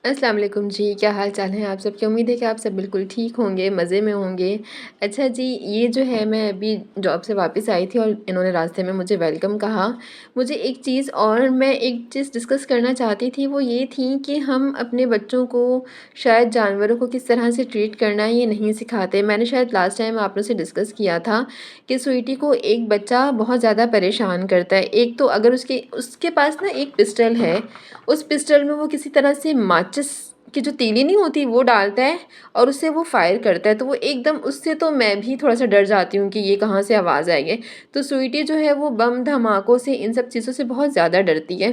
अस्सलाम वालेकुम जी, क्या हाल चाल हैं आप सबके? उम्मीद है कि आप सब बिल्कुल ठीक होंगे, मज़े में होंगे। अच्छा जी, ये जो है मैं अभी जॉब से वापस आई थी और इन्होंने रास्ते में मुझे वेलकम कहा। मुझे एक चीज़ और मैं एक चीज़ डिस्कस करना चाहती थी, वो ये थी कि हम अपने बच्चों को शायद जानवरों को किस तरह से ट्रीट करना है ये नहीं सिखाते। मैंने शायद लास्ट टाइम आप लोग से डिस्कस किया था कि स्वीटी को एक बच्चा बहुत ज़्यादा परेशान करता है। एक तो अगर उसके उसके पास ना एक पिस्टल है, उस पिस्टल में वो किसी तरह से माचिस की जो तीली नहीं होती वो डालता है और उससे वो फायर करता है, तो वो एकदम उससे तो मैं भी थोड़ा सा डर जाती हूँ कि ये कहाँ से आवाज़ आएगी। तो स्वीटी जो है वो बम धमाकों से इन सब चीज़ों से बहुत ज़्यादा डरती है।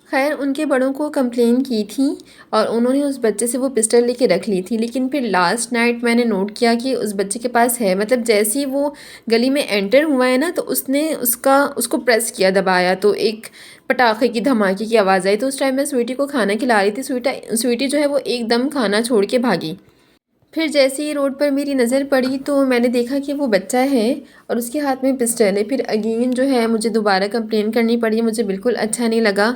खैर उनके बड़ों को कंप्लेन की थी और उन्होंने उस बच्चे से वो पिस्टल लेके रख ली थी, लेकिन फिर लास्ट नाइट मैंने नोट किया कि उस बच्चे के पास है, मतलब जैसे ही वो गली में एंटर हुआ है ना तो उसने उसको प्रेस किया, दबाया, तो एक पटाखे की धमाके की आवाज़ आई। तो उस टाइम मैं स्वीटी को खाना खिला रही थी। स्वीटी जो है वो एकदम खाना छोड़ के भागी। फिर जैसे ही रोड पर मेरी नज़र पड़ी तो मैंने देखा कि वो बच्चा है और उसके हाथ में पिस्टल है। फिर अगेन जो है मुझे दोबारा कंप्लेन करनी पड़ी। मुझे बिल्कुल अच्छा नहीं लगा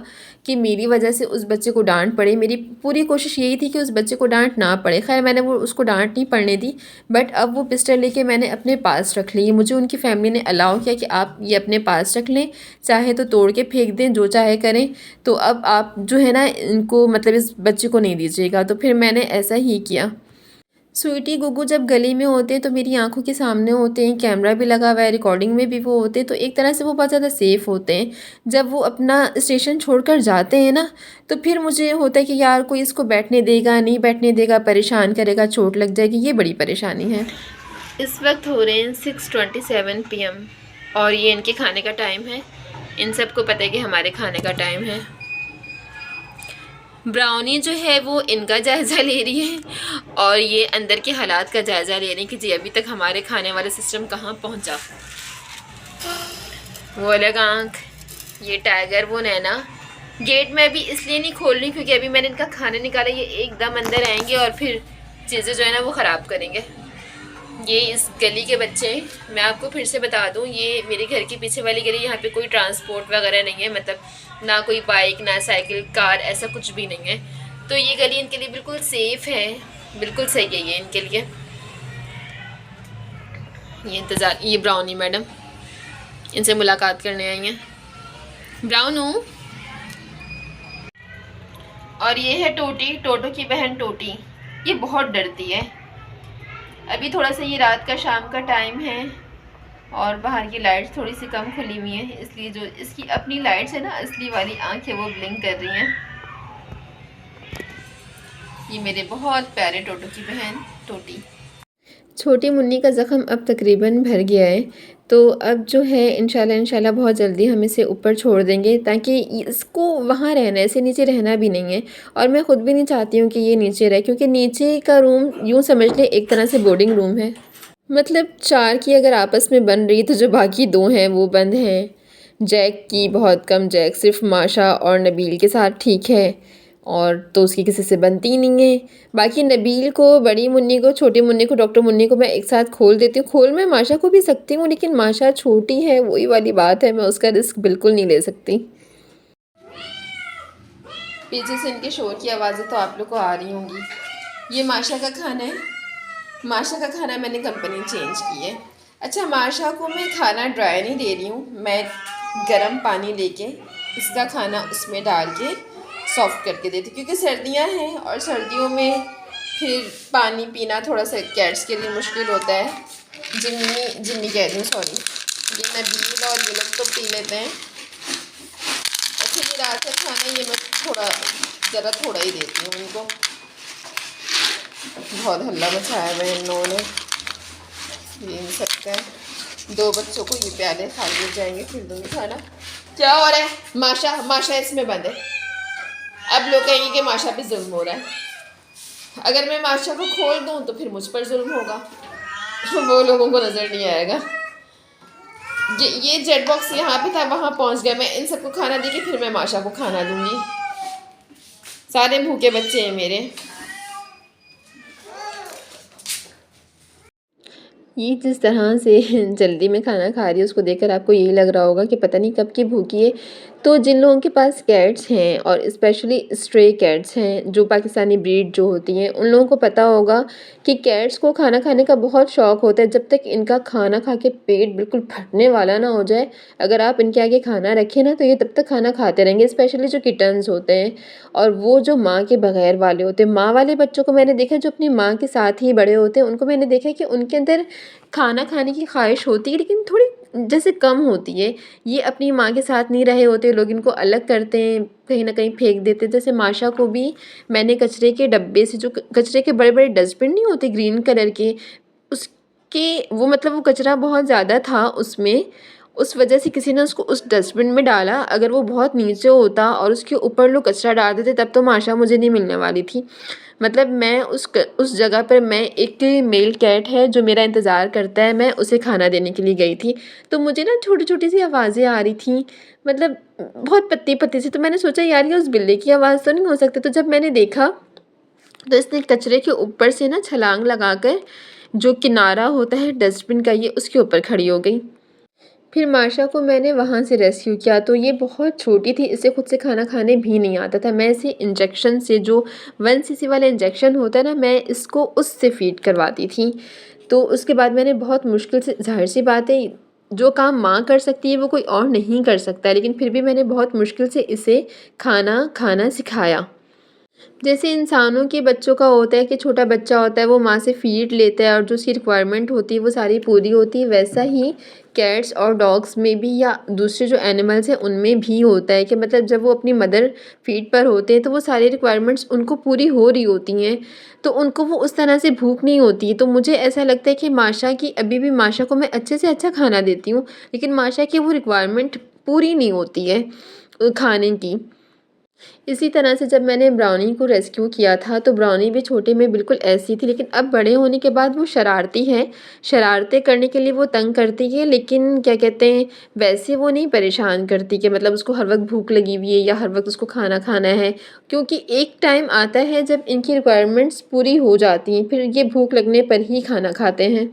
कि मेरी वजह से उस बच्चे को डांट पड़े। मेरी पूरी कोशिश यही थी कि उस बच्चे को डांट ना पड़े। खैर मैंने वो उसको डांट नहीं पड़ने दी, बट अब वो पिस्टल लेके मैंने अपने पास रख ली। मुझे उनकी फैमिली ने अलाउ किया कि आप ये अपने पास रख लें, चाहे तो तोड़ के फेंक दें, जो चाहे करें। तो अब आप जो है ना इनको मतलब इस बच्चे को नहीं दीजिएगा। तो फिर मैंने ऐसा ही किया। स्वीटी गुग्गू जब गली में होते हैं तो मेरी आंखों के सामने होते हैं, कैमरा भी लगा हुआ है, रिकॉर्डिंग में भी वो होते हैं, तो एक तरह से वो बहुत ज़्यादा सेफ़ होते हैं। जब वो अपना स्टेशन छोड़कर जाते हैं ना तो फिर मुझे होता है कि यार कोई इसको बैठने देगा नहीं बैठने देगा, परेशान करेगा, चोट लग जाएगी, ये बड़ी परेशानी है। इस वक्त हो रहे हैं 6:27 PM और ये इनके खाने का टाइम है। इन सबको पता है कि हमारे खाने का टाइम है। ब्राउनी जो है वो इनका जायज़ा ले रही है और ये अंदर के हालात का जायज़ा ले रही हैं कि जी अभी तक हमारे खाने वाला सिस्टम कहाँ पहुँचा। वो अलग आँख, ये टाइगर, वो नैना। गेट मैं अभी इसलिए नहीं खोल रही क्योंकि अभी मैंने इनका खाना निकाला, ये एकदम अंदर आएंगे और फिर चीज़ें जो है ना वो ख़राब करेंगे। ये इस गली के बच्चे हैं। मैं आपको फिर से बता दूं, ये मेरे घर के पीछे वाली गली, यहाँ पे कोई ट्रांसपोर्ट वगैरह नहीं है, मतलब ना कोई बाइक ना साइकिल कार ऐसा कुछ भी नहीं है। तो ये गली इनके लिए बिल्कुल सेफ़ है, बिल्कुल सही है ये इनके लिए। ये ब्राउनी मैडम इनसे मुलाकात करने आई हैं। ब्राउनू। और ये है टोटी, टोटो की बहन टोटी। ये बहुत डरती है। अभी थोड़ा सा ये रात का शाम का टाइम है और बाहर की लाइट्स थोड़ी सी कम खुली हुई हैं, इसलिए जो इसकी अपनी लाइट्स है ना, असली वाली आंखें, वो ब्लिंक कर रही हैं। ये मेरे बहुत प्यारे टोटो की बहन टोटी। छोटी मुन्नी का ज़ख़म अब तकरीबन भर गया है, तो अब जो है इंशाल्लाह बहुत जल्दी हम इसे ऊपर छोड़ देंगे ताकि इसको वहाँ रहना है, इसे नीचे रहना भी नहीं है। और मैं ख़ुद भी नहीं चाहती हूँ कि ये नीचे रहे, क्योंकि नीचे का रूम यूँ समझ ले एक तरह से बोर्डिंग रूम है। मतलब 4 की अगर आपस में बन रही तो जो बाकी 2 हैं वो बंद हैं। जैक की बहुत कम, जैक सिर्फ माशा और नबील के साथ ठीक है और तो उसकी किसी से बनती ही नहीं है। बाकी नबील को, बड़ी मुन्नी को, छोटी मुन्नी को, डॉक्टर मुन्नी को मैं एक साथ खोल देती हूँ। खोल मैं माशा को भी सकती हूँ, लेकिन माशा छोटी है, वही वाली बात है, मैं उसका रिस्क बिल्कुल नहीं ले सकती। पीछे से इनके शोर की आवाज़ें तो आप लोग को आ रही होंगी। ये माशा का खाना है। माशा का खाना मैंने कंपनी चेंज की है। अच्छा, माशा को मैं खाना ड्राई नहीं दे रही हूँ, मैं गर्म पानी लेके इसका खाना उसमें डाल के सॉफ्ट करके देती, क्योंकि सर्दियाँ हैं और सर्दियों में फिर पानी पीना थोड़ा सा कैट्स के लिए मुश्किल होता है। जिन्नी जिन्नी कह रही हूँ, सॉरी, ये नबील और ये लोग तो पी लेते हैं। अच्छा, ये रात का खाना ये मैं थोड़ा ही देती हूँ उनको। बहुत हल्ला मचाया हुआ है इन लोगों ने, ये नहीं सकता है। 2 बच्चों को ये प्याले खा लिए जाएंगे, फिर दूँगी खाना। क्या हो रहा है? माशा, माशा इसमें बंद है। अब लोग कहेंगे कि माशा पे जुल्म हो रहा है। अगर मैं माशा को खोल दूँ तो फिर मुझ पर जुल्म होगा, वो लोगों को नज़र नहीं आएगा। ये जेट बॉक्स यहाँ पे था, वहाँ पहुँच गया। मैं इन सबको खाना दे के फिर मैं माशा को खाना दूँगी। सारे भूखे बच्चे हैं मेरे। ये जिस तरह से जल्दी में खाना खा रही है उसको देखकर आपको यही लग रहा होगा कि पता नहीं कब की भूखी है। तो जिन लोगों के पास कैट्स हैं और स्पेशली स्ट्रे कैट्स हैं जो पाकिस्तानी ब्रीड जो होती हैं, उन लोगों को पता होगा कि कैट्स को खाना खाने का बहुत शौक़ होता है। जब तक इनका खाना खा के पेट बिल्कुल फटने वाला ना हो जाए, अगर आप इनके आगे खाना रखें ना तो ये तब तक खाना खाते रहेंगे। स्पेशली जो किटन्स होते हैं और वो जो माँ के बगैर वाले होते हैं, माँ वाले बच्चों को मैंने देखा जो अपनी माँ के साथ ही बड़े होते हैं, उनको मैंने देखा कि उनके अंदर खाना खाने की ख्वाहिश होती है लेकिन थोड़ी जैसे कम होती है। ये अपनी माँ के साथ नहीं रहे होते, लोग इनको अलग करते हैं, कहीं न कहीं फेंक देते हैं। जैसे माशा को भी मैंने कचरे के डब्बे से, जो कचरे के बड़े-बड़े डस्टबिन नहीं होते ग्रीन कलर के, उसके वो मतलब वो कचरा बहुत ज़्यादा था उसमें, उस वजह से किसी ने उसको उस डस्टबिन में डाला। अगर वो बहुत नीचे होता और उसके ऊपर लोग कचरा डाल देते तब तो माशा मुझे नहीं मिलने वाली थी। मतलब मैं उस जगह पर, मैं एक मेल कैट है जो मेरा इंतज़ार करता है, मैं उसे खाना देने के लिए गई थी। तो मुझे ना छोटी-छोटी सी आवाज़ें आ रही थी, मतलब बहुत पतली-पतली सी। तो मैंने सोचा यार ये उस बिल्ली की आवाज़ तो नहीं हो सकती। तो जब मैंने देखा तो इसने कचरे के ऊपर से ना छलांग लगाकर जो किनारा होता है डस्टबिन का, ये उसके ऊपर खड़ी हो गई। फिर माशा को मैंने वहाँ से रेस्क्यू किया। तो ये बहुत छोटी थी, इसे खुद से खाना खाने भी नहीं आता था। मैं इसे इंजेक्शन से, जो 1 सीसी वाला इंजेक्शन होता है ना, मैं इसको उससे फ़ीड करवाती थी। तो उसके बाद मैंने बहुत मुश्किल से, ज़ाहिर-सी बात है जो काम माँ कर सकती है वो कोई और नहीं कर सकता, लेकिन फिर भी मैंने बहुत मुश्किल से इसे खाना खाना सिखाया। जैसे इंसानों के बच्चों का होता है कि छोटा बच्चा होता है वो माँ से फ़ीड लेता है और जो उसकी रिक्वायरमेंट होती है वो सारी पूरी होती है, वैसा ही कैट्स और डॉग्स में भी या दूसरे जो एनिमल्स हैं उनमें भी होता है कि मतलब जब वो अपनी मदर फ़ीड पर होते हैं तो वो सारी रिक्वायरमेंट्स उनको पूरी हो रही होती हैं, तो उनको वो उस तरह से भूख नहीं होती है। तो मुझे ऐसा लगता है कि माशा की, अभी भी माशा को मैं अच्छे से अच्छा खाना देती हूँ, लेकिन माशा की वो रिक्वायरमेंट पूरी नहीं होती है खाने की। इसी तरह से जब मैंने ब्राउनी को रेस्क्यू किया था, तो ब्राउनी भी छोटे में बिल्कुल ऐसी थी, लेकिन अब बड़े होने के बाद वो शरारती है। शरारतें करने के लिए वो तंग करती है, लेकिन क्या कहते हैं, वैसे वो नहीं परेशान करती कि मतलब उसको हर वक़्त भूख लगी हुई है या हर वक़्त उसको खाना खाना है। क्योंकि एक टाइम आता है जब इनकी रिक्वायरमेंट्स पूरी हो जाती हैं, फिर ये भूख लगने पर ही खाना खाते हैं।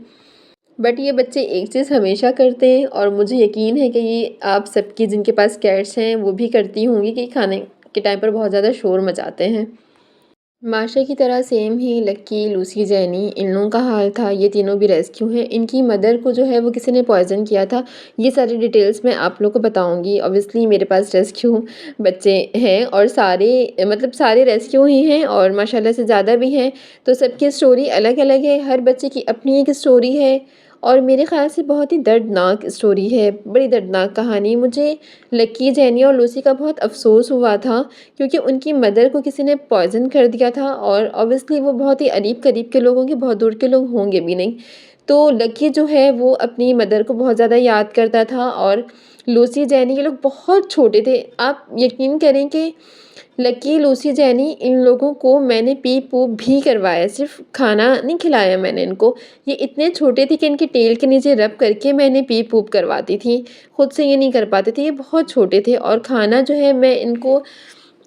बट ये बच्चे एक चीज़ हमेशा करते हैं और मुझे यकीन है कि ये आप सबकी जिनके पास कैट्स हैं वो भी करती होंगी कि खाने के टाइम पर बहुत ज़्यादा शोर मचाते हैं। माशा की तरह सेम ही लक्की, लूसी, जैनी, इन लोगों का हाल था। ये तीनों भी रेस्क्यू हैं। इनकी मदर को जो है वो किसी ने पॉइज़न किया था। ये सारी डिटेल्स मैं आप लोगों को बताऊँगी। ऑब्वियसली मेरे पास रेस्क्यू बच्चे हैं और सारे, मतलब सारे रेस्क्यू ही हैं और माशाल्लाह से ज़्यादा भी हैं। तो सबकी स्टोरी अलग-अलग है, हर बच्चे की अपनी एक स्टोरी है और मेरे ख़्याल से बहुत ही दर्दनाक स्टोरी है, बड़ी दर्दनाक कहानी। मुझे लक्की, जैनी और लूसी का बहुत अफ़सोस हुआ था क्योंकि उनकी मदर को किसी ने पॉइज़न कर दिया था और ऑब्वियसली वो बहुत ही करीब के लोग होंगे, बहुत दूर के लोग होंगे भी नहीं। तो लक्की जो है वो अपनी मदर को बहुत ज़्यादा याद करता था और लूसी, जैनी ये लोग बहुत छोटे थे। आप यकीन करें कि लकी, लूसी, जैनी इन लोगों को मैंने पी-पू भी करवाया, सिर्फ़ खाना नहीं खिलाया मैंने इनको। ये इतने छोटे थे कि इनकी टेल के नीचे रब करके मैंने पी-पूप करवाती थी। खुद से ये नहीं कर पाते थे, ये बहुत छोटे थे और खाना जो है मैं इनको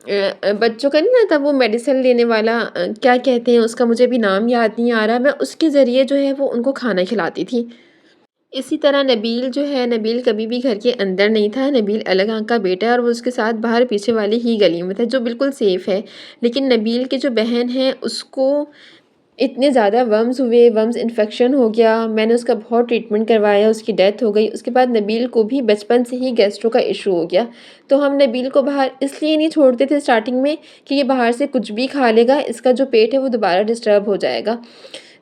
बच्चों का नहीं आता वो मेडिसिन लेने वाला, क्या कहते हैं उसका, मुझे अभी नाम याद नहीं आ रहा, मैं उसके ज़रिए जो है वो उनको खाना खिलाती थी। इसी तरह नबील जो है, नबील कभी भी घर के अंदर नहीं था, नबील अलग आँख का बेटा है और वो उसके साथ बाहर पीछे वाली ही गली में था, जो बिल्कुल सेफ़ है। लेकिन नबील की जो बहन है उसको इतने ज़्यादा वर्म्स हुए, वर्म्स इन्फेक्शन हो गया, मैंने उसका बहुत ट्रीटमेंट करवाया, उसकी डेथ हो गई। उसके बाद नबील को भी बचपन से ही गैस्ट्रो का इशू हो गया। तो हम नबील को बाहर इसलिए नहीं छोड़ते थे स्टार्टिंग में कि ये बाहर से कुछ भी खा लेगा, इसका जो पेट है वो दोबारा डिस्टर्ब हो जाएगा।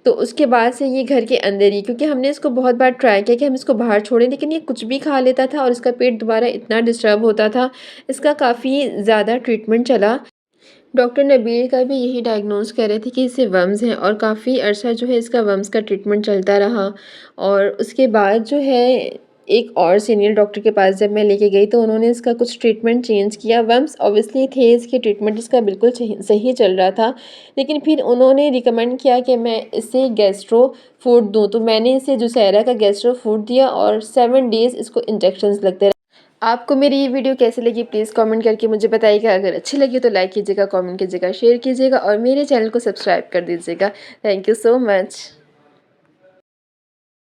तो उसके बाद से ये घर के अंदर ही, क्योंकि हमने इसको बहुत बार ट्राई किया कि हम इसको बाहर छोड़ें, लेकिन ये कुछ भी खा लेता था और इसका पेट दोबारा इतना डिस्टर्ब होता था। इसका काफ़ी ज़्यादा ट्रीटमेंट चला। डॉक्टर नबील का भी यही डायग्नोज़ कर रहे थे कि इसे वर्म्स हैं और काफ़ी अरसा जो है इसका वर्म्स का ट्रीटमेंट चलता रहा। और उसके बाद जो है एक और सीनियर डॉक्टर के पास जब मैं लेके गई तो उन्होंने इसका कुछ ट्रीटमेंट चेंज किया। वर्म्स ऑब्वियसली थे, इसके ट्रीटमेंट इसका बिल्कुल सही सही चल रहा था, लेकिन फिर उन्होंने रिकमेंड किया कि मैं इसे गैस्ट्रो फूड दूँ। तो मैंने इसे जुसैरा का गैस्ट्रो फूड दिया और 7 डेज़ इसको इंजेक्शंस लगते रहे। आपको मेरी ये वीडियो कैसी लगी प्लीज़ कमेंट करके मुझे बताइएगा। अगर अच्छी लगी तो लाइक कीजिएगा, कमेंट कीजिएगा, शेयर कीजिएगा और मेरे चैनल को सब्सक्राइब कर दीजिएगा। Thank you so much.